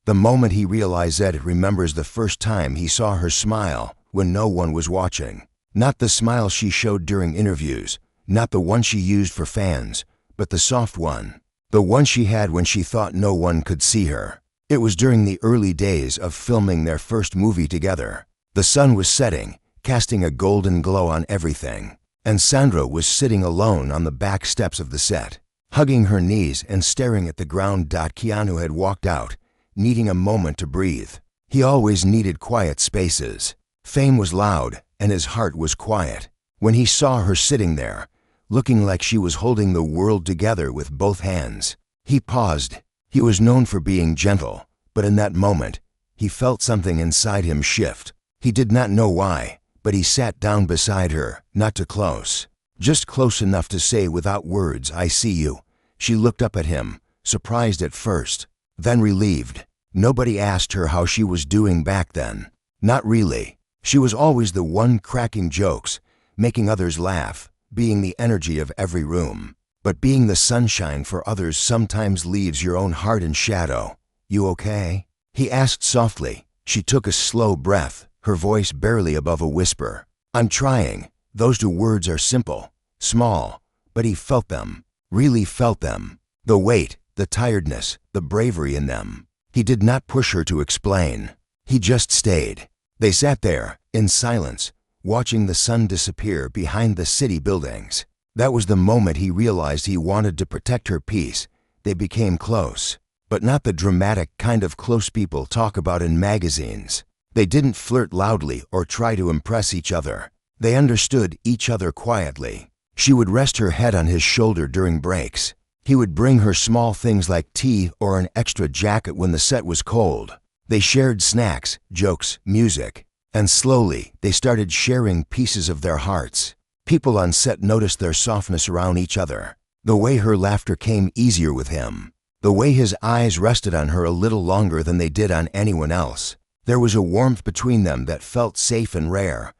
The moment he realized that, it remembers the first time he saw her smile when no one was watching. Not the smile she showed during interviews, not the one she used for fans, but the soft one. The one she had when she thought no one could see her. It was during the early days of filming their first movie together. The sun was setting, casting a golden glow on everything, and Sandra was sitting alone on the back steps of the set, hugging her knees and staring at the ground. Keanu had walked out, needing a moment to breathe. He always needed quiet spaces. Fame was loud, and his heart was quiet. When he saw her sitting there, looking like she was holding the world together with both hands, he paused. He was known for being gentle, but in that moment, he felt something inside him shift. He did not know why, but he sat down beside her, not too close, just close enough to say without words, "I see you." She looked up at him, surprised at first, then relieved. Nobody asked her how she was doing back then. Not really. She was always the one cracking jokes, making others laugh, being the energy of every room. But being the sunshine for others sometimes leaves your own heart in shadow. "You okay?" he asked softly. She took a slow breath, her voice barely above a whisper. "I'm trying." Those two words are simple, small, but he felt them, really felt them. The weight, the tiredness, the bravery in them. He did not push her to explain. He just stayed. They sat there, in silence, watching the sun disappear behind the city buildings. That was the moment he realized he wanted to protect her peace. They became close, but not the dramatic kind of close people talk about in magazines. They didn't flirt loudly or try to impress each other. They understood each other quietly. She would rest her head on his shoulder during breaks. He would bring her small things like tea or an extra jacket when the set was cold. They shared snacks, jokes, music, and slowly they started sharing pieces of their hearts. People on set noticed their softness around each other, the way her laughter came easier with him, the way his eyes rested on her a little longer than they did on anyone else. There was a warmth between them that felt safe and rare,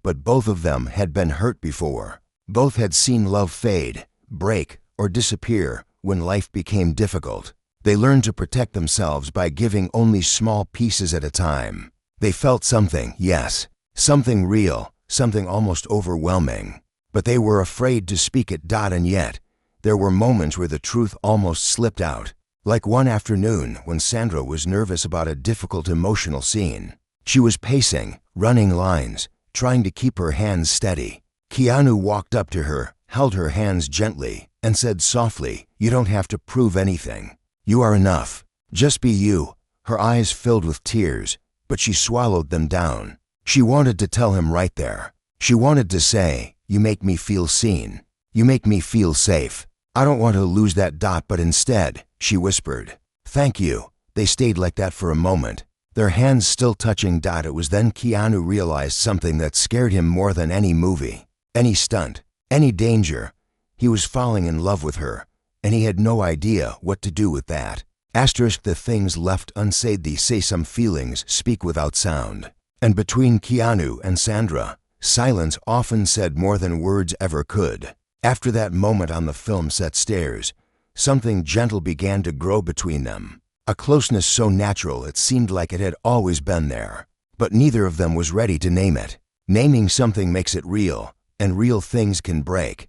but both of them had been hurt before. Both had seen love fade, break, or disappear when life became difficult. They learned to protect themselves by giving only small pieces at a time. They felt something, yes, something real, something almost overwhelming. But they were afraid to speak it. And yet, there were moments where the truth almost slipped out. Like one afternoon when Sandra was nervous about a difficult emotional scene. She was pacing, running lines, trying to keep her hands steady. Keanu walked up to her, held her hands gently, and said softly, "You don't have to prove anything. You are enough. Just be you." Her eyes filled with tears, but she swallowed them down. She wanted to tell him right there. She wanted to say, "You make me feel seen. You make me feel safe. I don't want to lose that." But instead, she whispered, "Thank you." They stayed like that for a moment, their hands still touching. It was then Keanu realized something that scared him more than any movie, any stunt, any danger. He was falling in love with her, and he had no idea what to do with that. The things left unsaid. They say some feelings speak without sound. And between Keanu and Sandra, silence often said more than words ever could. After that moment on the film set stairs, something gentle began to grow between them. A closeness so natural it seemed like it had always been there. But neither of them was ready to name it. Naming something makes it real, and real things can break.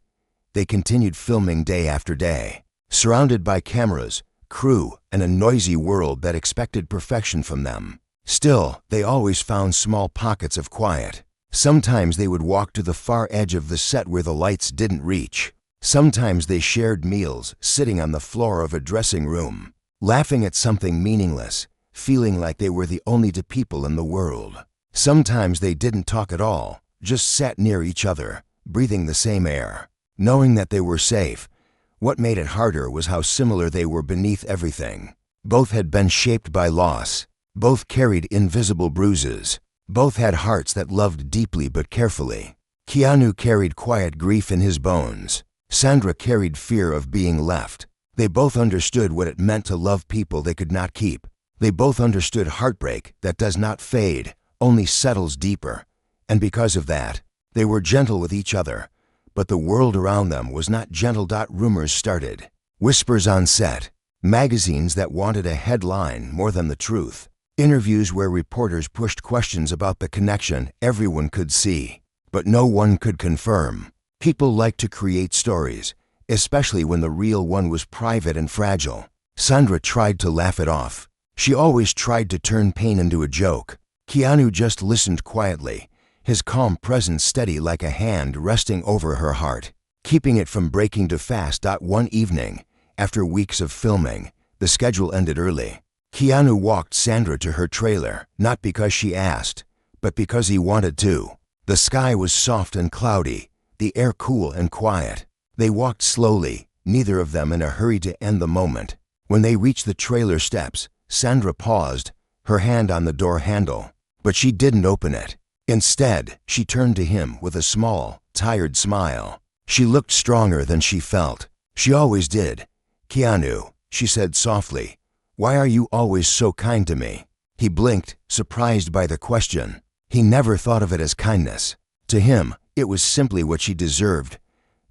They continued filming day after day, surrounded by cameras, crew, and a noisy world that expected perfection from them. Still, they always found small pockets of quiet. Sometimes they would walk to the far edge of the set where the lights didn't reach. Sometimes they shared meals, sitting on the floor of a dressing room, laughing at something meaningless, feeling like they were the only two people in the world. Sometimes they didn't talk at all, just sat near each other, breathing the same air, knowing that they were safe. What made it harder was how similar they were beneath everything. Both had been shaped by loss. Both carried invisible bruises. Both had hearts that loved deeply but carefully. Keanu carried quiet grief in his bones. Sandra carried fear of being left. They both understood what it meant to love people they could not keep. They both understood heartbreak that does not fade, only settles deeper. And because of that, they were gentle with each other. But the world around them was not gentle. Rumors started. Whispers on set. magazines that wanted a headline more than the truth, interviews where reporters pushed questions about the connection everyone could see, but no one could confirm. People liked to create stories, especially when the real one was private and fragile. Sandra tried to laugh it off. She always tried to turn pain into a joke. Keanu just listened quietly, his calm presence steady like a hand resting over her heart, keeping it from breaking too fast. One evening, after weeks of filming, the schedule ended early. Keanu walked Sandra to her trailer, not because she asked, but because he wanted to. The sky was soft and cloudy, the air cool and quiet. They walked slowly, neither of them in a hurry to end the moment. When they reached the trailer steps, Sandra paused, her hand on the door handle, but she didn't open it. Instead, she turned to him with a small, tired smile. She looked stronger than she felt. She always did. "Keanu," she said softly, "why are you always so kind to me?" He blinked, surprised by the question. He never thought of it as kindness. To him, it was simply what she deserved.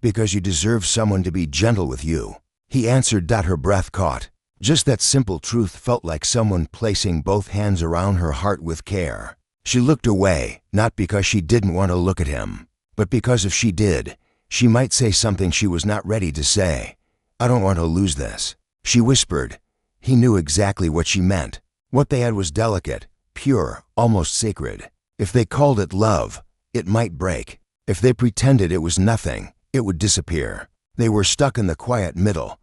"Because you deserve someone to be gentle with you," he answered. Her breath caught. Just that simple truth felt like someone placing both hands around her heart with care. She looked away, not because she didn't want to look at him, but because if she did, she might say something she was not ready to say. "I don't want to lose this," she whispered. He knew exactly what she meant. What they had was delicate, pure, almost sacred. If they called it love, it might break. If they pretended it was nothing, it would disappear. They were stuck in the quiet middle.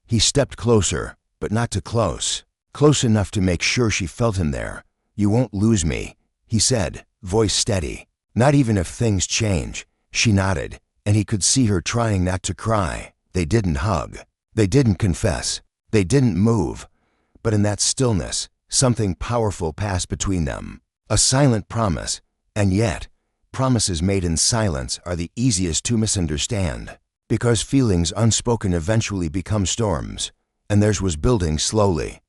He stepped closer, but not too close. Close enough to make sure she felt him there. "You won't lose me," he said, voice steady. "Not even if things change." She nodded, and he could see her trying not to cry. They didn't hug. They didn't confess. They didn't move. But in that stillness, something powerful passed between them. A silent promise, and yet, promises made in silence are the easiest to misunderstand, because feelings unspoken eventually become storms, and theirs was building slowly.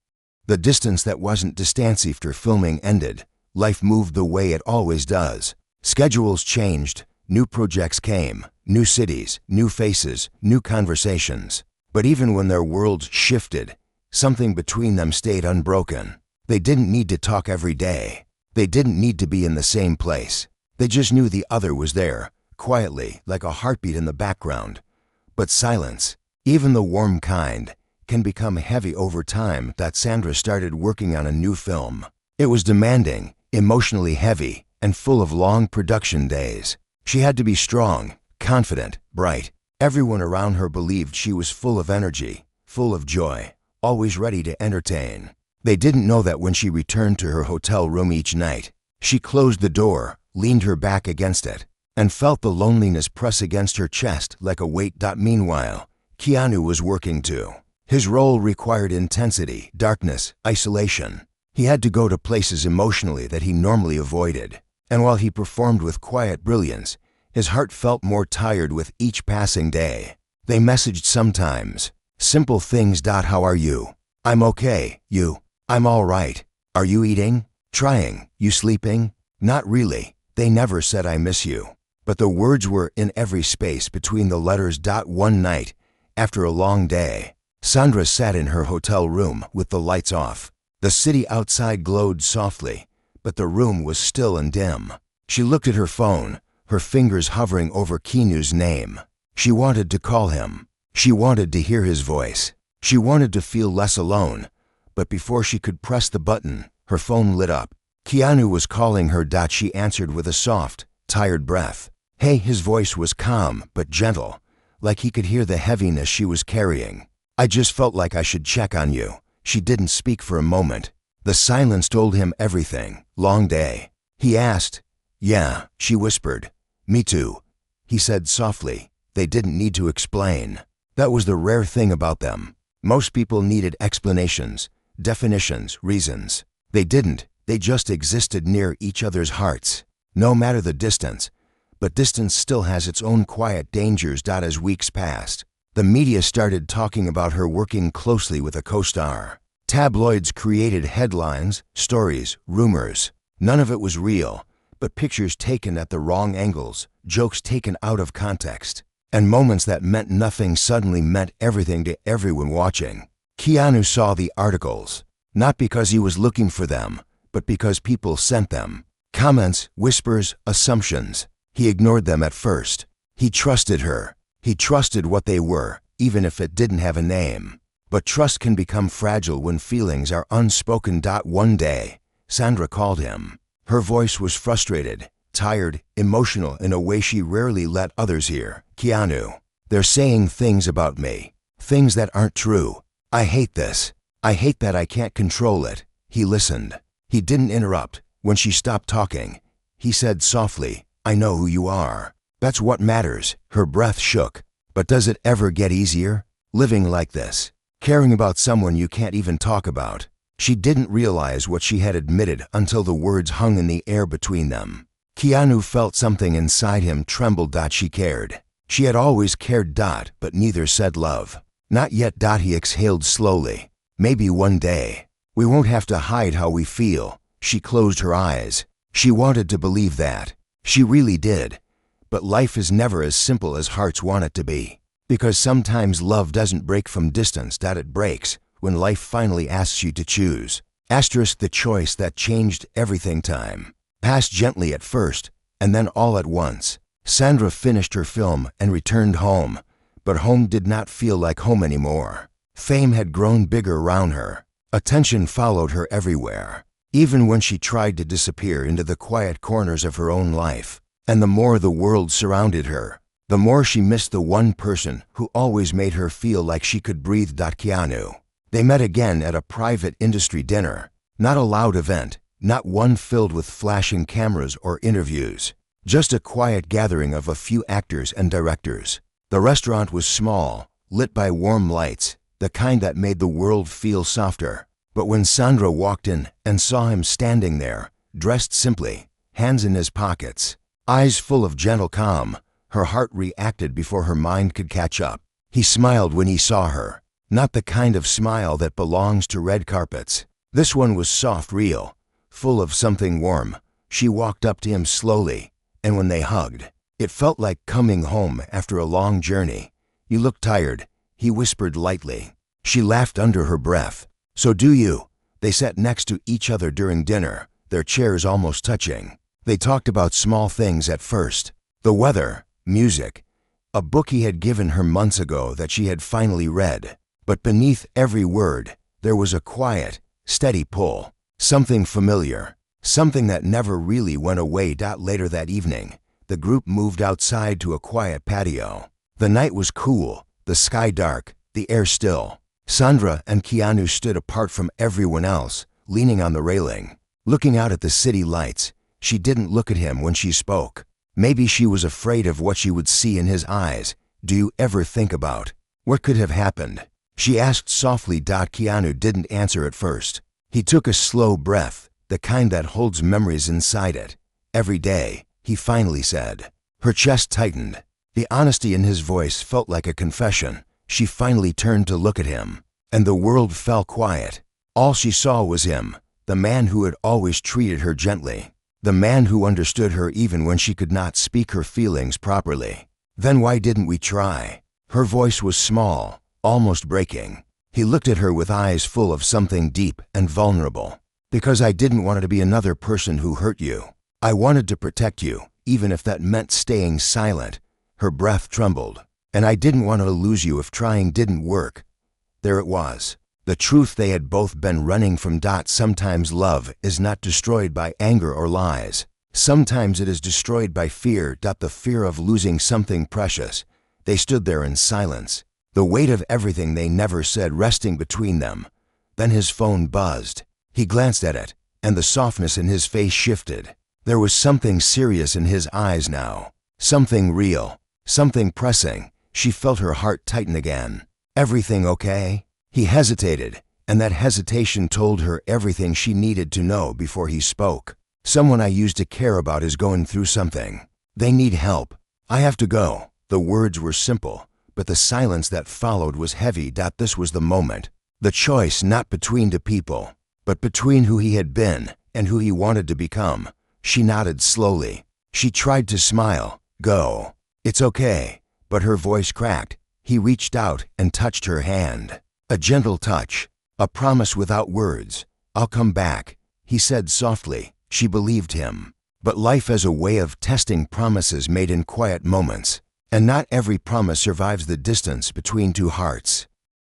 The distance that wasn't distance after filming ended. Life moved the way it always does. Schedules changed, new projects came, new cities, new faces, new conversations. But even when their worlds shifted, something between them stayed unbroken. They didn't need to talk every day. They didn't need to be in the same place. They just knew the other was there, quietly, like a heartbeat in the background. But silence, even the warm kind, can become heavy over time. Sandra started working on a new film. It was demanding, emotionally heavy, and full of long production days. She had to be strong, confident, bright. Everyone around her believed she was full of energy, full of joy, always ready to entertain. They didn't know that when she returned to her hotel room each night, she closed the door, leaned her back against it, and felt the loneliness press against her chest like a weight. Meanwhile, Keanu was working too. His role required intensity, darkness, isolation. He had to go to places emotionally that he normally avoided. And while he performed with quiet brilliance, his heart felt more tired with each passing day. They messaged sometimes. Simple things. "How are you?" "I'm okay. You?" "I'm all right." "Are you eating?" "Trying." "You sleeping?" "Not really." They never said "I miss you." But the words were in every space between the letters. One night, after a long day, Sandra sat in her hotel room with the lights off. The city outside glowed softly, but the room was still and dim. She looked at her phone, her fingers hovering over Keanu's name. She wanted to call him. She wanted to hear his voice. She wanted to feel less alone. But before she could press the button, her phone lit up. Keanu was calling her. She answered with a soft, tired breath. "Hey." His voice was calm but gentle, like he could hear the heaviness she was carrying. "I just felt like I should check on you." She didn't speak for a moment. The silence told him everything. "Long day?" he asked. "Yeah," she whispered. "Me too," he said softly. They didn't need to explain. That was the rare thing about them. Most people needed explanations, definitions, reasons. They didn't. They just existed near each other's hearts, no matter the distance. But distance still has its own quiet dangers. As weeks passed, the media started talking about her working closely with a co-star. Tabloids created headlines, stories, rumors. None of it was real, but pictures taken at the wrong angles, jokes taken out of context, and moments that meant nothing suddenly meant everything to everyone watching. Keanu saw the articles, not because he was looking for them, but because people sent them. Comments, whispers, assumptions. He ignored them at first. He trusted her. He trusted what they were, even if it didn't have a name. But trust can become fragile when feelings are unspoken. One day, Sandra called him. Her voice was frustrated, tired, emotional in a way she rarely let others hear. "Keanu, they're saying things about me, things that aren't true. I hate this. I hate that I can't control it." He listened. He didn't interrupt. When she stopped talking, he said softly, "I know who you are. That's what matters." Her breath shook. But does it ever get easier? Living like this, caring about someone you can't even talk about. She didn't realize what she had admitted until the words hung in the air between them. Keanu felt something inside him tremble. She cared. She had always cared. But neither said love. Not yet. He exhaled slowly. "Maybe one day. We won't have to hide how we feel." She closed her eyes. She wanted to believe that. She really did. But life is never as simple as hearts want it to be. Because sometimes love doesn't break from distance. It breaks when life finally asks you to choose. The choice that changed everything. Time passed gently at first, and then all at once. Sandra finished her film and returned home. But home did not feel like home anymore. Fame had grown bigger around her. Attention followed her everywhere, even when she tried to disappear into the quiet corners of her own life. And the more the world surrounded her, the more she missed the one person who always made her feel like she could breathe. Keanu. They met again at a private industry dinner. Not a loud event, not one filled with flashing cameras or interviews. Just a quiet gathering of a few actors and directors. The restaurant was small, lit by warm lights, the kind that made the world feel softer. But when Sandra walked in and saw him standing there, dressed simply, hands in his pockets, eyes full of gentle calm, her heart reacted before her mind could catch up. He smiled when he saw her. Not the kind of smile that belongs to red carpets. This one was soft, real, full of something warm. She walked up to him slowly, and when they hugged, it felt like coming home after a long journey. "You look tired," he whispered lightly. She laughed under her breath. "So do you." They sat next to each other during dinner, their chairs almost touching. They talked about small things at first. The weather, music, a book he had given her months ago that she had finally read. But beneath every word, there was a quiet, steady pull. Something familiar. Something that never really went away. Later that evening, the group moved outside to a quiet patio. The night was cool, the sky dark, the air still. Sandra and Keanu stood apart from everyone else, leaning on the railing, looking out at the city lights. She didn't look at him when she spoke. Maybe she was afraid of what she would see in his eyes. "Do you ever think about what could have happened?" she asked softly. Keanu didn't answer at first. He took a slow breath, the kind that holds memories inside it. "Every day," he finally said. Her chest tightened. The honesty in his voice felt like a confession. She finally turned to look at him, and the world fell quiet. All she saw was him, the man who had always treated her gently, the man who understood her even when she could not speak her feelings properly. "Then why didn't we try?" Her voice was small, almost breaking. He looked at her with eyes full of something deep and vulnerable. "Because I didn't want it to be another person who hurt you. I wanted to protect you, even if that meant staying silent." Her breath trembled. "And I didn't want to lose you if trying didn't work." There it was, the truth they had both been running from. Sometimes love is not destroyed by anger or lies. Sometimes it is destroyed by fear. The fear of losing something precious. They stood there in silence, the weight of everything they never said resting between them. Then his phone buzzed. He glanced at it, and the softness in his face shifted. There was something serious in his eyes now, something real, something pressing. She felt her heart tighten again. "Everything okay?" He hesitated, and that hesitation told her everything she needed to know before he spoke. "Someone I used to care about is going through something. They need help. I have to go." The words were simple, but the silence that followed was heavy. This was the moment. The choice not between two people, but between who he had been and who he wanted to become. She nodded slowly. She tried to smile. "Go. It's okay." But her voice cracked. He reached out and touched her hand. A gentle touch, a promise without words. "I'll come back," he said softly. She believed him. But life has a way of testing promises made in quiet moments, and not every promise survives the distance between two hearts.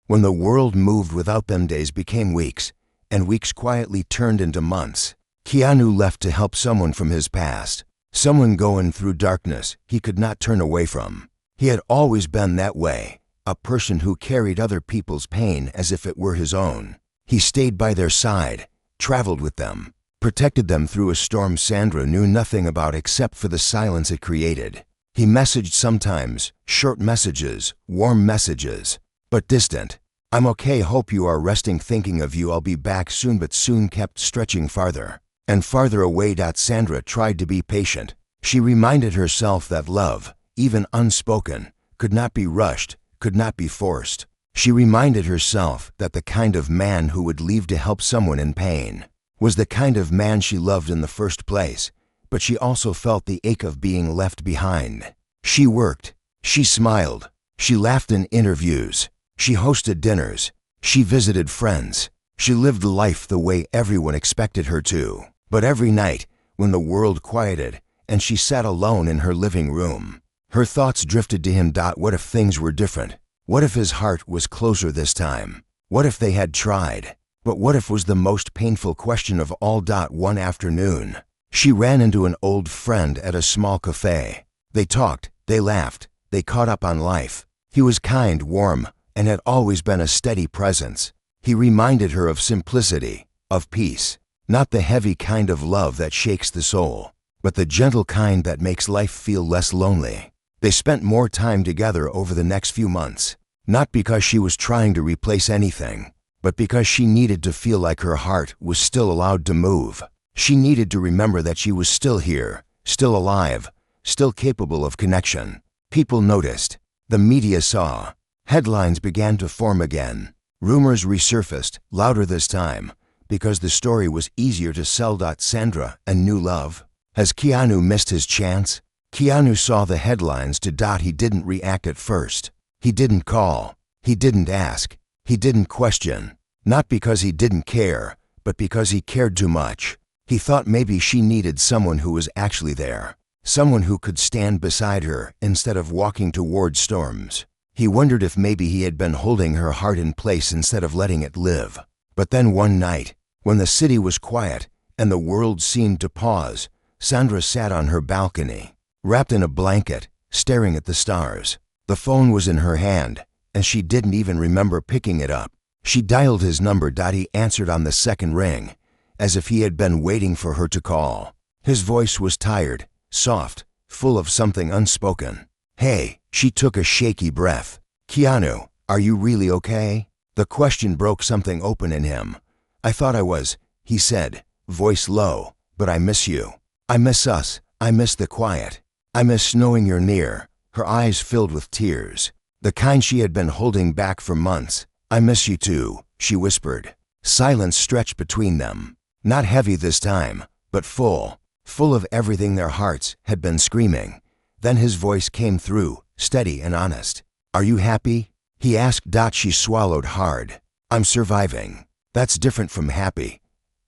When the world moved without them, days became weeks, and weeks quietly turned into months. Keanu left to help someone from his past, someone going through darkness he could not turn away from. He had always been that way, a person who carried other people's pain as if it were his own. He stayed by their side, traveled with them, protected them through a storm Sandra knew nothing about except for the silence it created. He messaged sometimes, short messages, warm messages, but distant. "I'm okay, hope you are resting, thinking of you, I'll be back soon," but soon kept stretching farther and farther away. Sandra tried to be patient. She reminded herself that love, even unspoken, could not be rushed, could not be forced. She reminded herself that the kind of man who would leave to help someone in pain was the kind of man she loved in the first place, but she also felt the ache of being left behind. She worked, she smiled, she laughed in interviews, she hosted dinners, she visited friends, she lived life the way everyone expected her to. But every night, when the world quieted and she sat alone in her living room, her thoughts drifted to him. What if things were different? What if his heart was closer this time? What if they had tried? But what if was the most painful question of all. One afternoon, she ran into an old friend at a small cafe. They talked, they laughed, they caught up on life. He was kind, warm, and had always been a steady presence. He reminded her of simplicity, of peace, not the heavy kind of love that shakes the soul, but the gentle kind that makes life feel less lonely. They spent more time together over the next few months, not because she was trying to replace anything, but because she needed to feel like her heart was still allowed to move. She needed to remember that she was still here, still alive, still capable of connection. People noticed. The media saw. Headlines began to form again. Rumors resurfaced, louder this time, because the story was easier to sell. Sandra and new love. Has Keanu missed his chance? Keanu saw the headlines. He didn't react at first. He didn't call. He didn't ask. He didn't question. Not because he didn't care, but because he cared too much. He thought maybe she needed someone who was actually there, someone who could stand beside her instead of walking toward storms. He wondered if maybe he had been holding her heart in place instead of letting it live. But then one night, when the city was quiet and the world seemed to pause, Sandra sat on her balcony, wrapped in a blanket, staring at the stars. The phone was in her hand, and she didn't even remember picking it up. She dialed his number. He answered on the second ring, as if he had been waiting for her to call. His voice was tired, soft, full of something unspoken. "Hey," she took a shaky breath. "Keanu, are you really okay?" The question broke something open in him. "I thought I was," he said, voice low, "but I miss you. I miss us. I miss the quiet. I miss knowing you're near." Her eyes filled with tears, the kind she had been holding back for months. "I miss you too," she whispered. Silence stretched between them, not heavy this time, but full of everything their hearts had been screaming. Then his voice came through, steady and honest. "Are you happy?" he asked. She swallowed hard. "I'm surviving." "That's different from happy."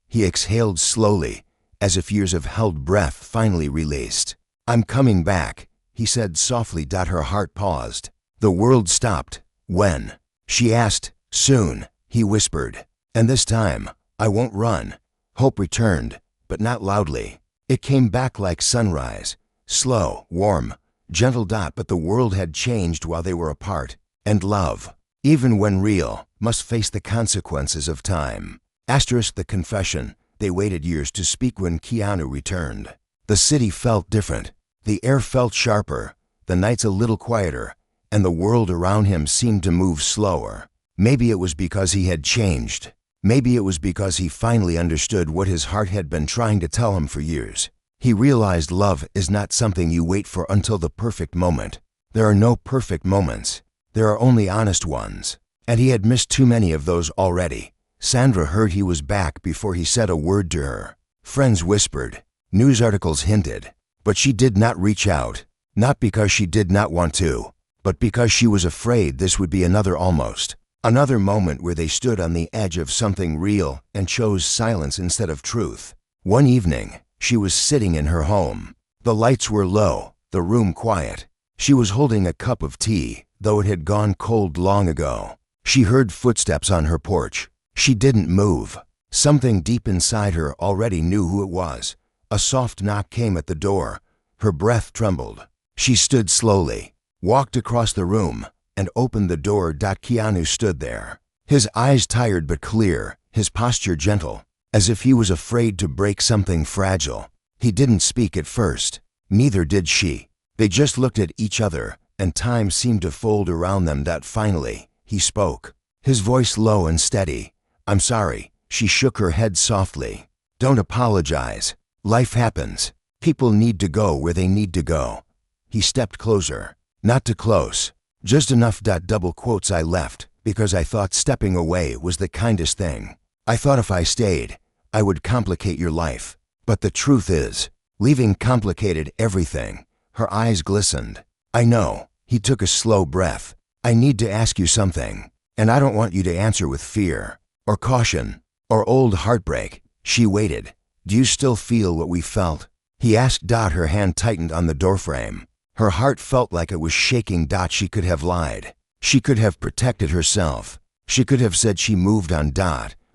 He exhaled slowly, as if years of held breath finally released. "I'm coming back," he said softly. Her heart paused. The world stopped. "When?" she asked. "Soon," he whispered. "And this time, I won't run." Hope returned, but not loudly. It came back like sunrise, slow, warm, gentle. But the world had changed while they were apart, and love, even when real, must face the consequences of time. The confession. They waited years to speak when Keanu returned. The city felt different. The air felt sharper, the nights a little quieter, and the world around him seemed to move slower. Maybe it was because he had changed. Maybe it was because he finally understood what his heart had been trying to tell him for years. He realized love is not something you wait for until the perfect moment. There are no perfect moments. There are only honest ones. And he had missed too many of those already. Sandra heard he was back before he said a word to her. Friends whispered. News articles hinted. But she did not reach out. Not because she did not want to, but because she was afraid this would be another almost. Another moment where they stood on the edge of something real and chose silence instead of truth. One evening, she was sitting in her home. The lights were low, the room quiet. She was holding a cup of tea, though it had gone cold long ago. She heard footsteps on her porch. She didn't move. Something deep inside her already knew who it was. A soft knock came at the door. Her breath trembled. She stood slowly, walked across the room, and opened the door. Keanu stood there. His eyes tired but clear, his posture gentle, as if he was afraid to break something fragile. He didn't speak at first. Neither did she. They just looked at each other, and time seemed to fold around them. Finally, he spoke. His voice low and steady. "I'm sorry." She shook her head softly. "Don't apologize. Life happens. People need to go where they need to go." He stepped closer. Not too close. Just enough. Double quotes. "I left because I thought stepping away was the kindest thing. I thought if I stayed, I would complicate your life. But the truth is, leaving complicated everything." Her eyes glistened. "I know." He took a slow breath. "I need to ask you something, and I don't want you to answer with fear, or caution, or old heartbreak." She waited. "Do you still feel what we felt?" He asked. Her hand tightened on the doorframe. Her heart felt like it was shaking. She could have lied. She could have protected herself. She could have said she moved on.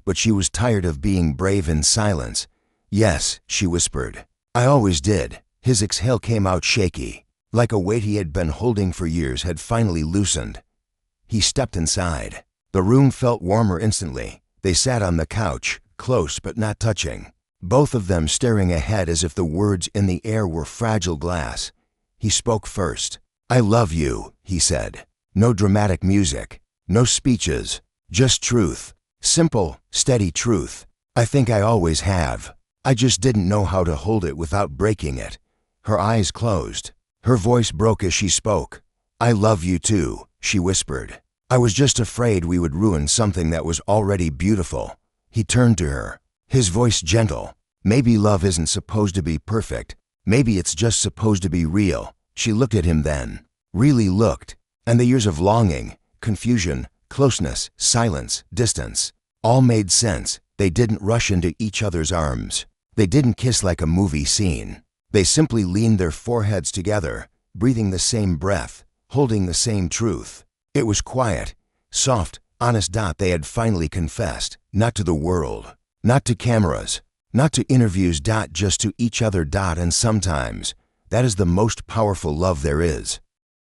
But she was tired of being brave in silence. "Yes," she whispered. "I always did." His exhale came out shaky, like a weight he had been holding for years had finally loosened. He stepped inside. The room felt warmer instantly. They sat on the couch, close but not touching, both of them staring ahead as if the words in the air were fragile glass. He spoke first. "I love you," he said. No dramatic music, no speeches, just truth. Simple, steady truth. "I think I always have. I just didn't know how to hold it without breaking it." Her eyes closed. Her voice broke as she spoke. "I love you too," she whispered. "I was just afraid we would ruin something that was already beautiful." He turned to her, his voice gentle. "Maybe love isn't supposed to be perfect. Maybe it's just supposed to be real." She looked at him then. Really looked. And the years of longing, confusion, closeness, silence, distance, all made sense. They didn't rush into each other's arms. They didn't kiss like a movie scene. They simply leaned their foreheads together, breathing the same breath, holding the same truth. It was quiet, soft, honest. They had finally confessed, not to the world, not to cameras, not to interviews. Just to each other. And sometimes, that is the most powerful love there is.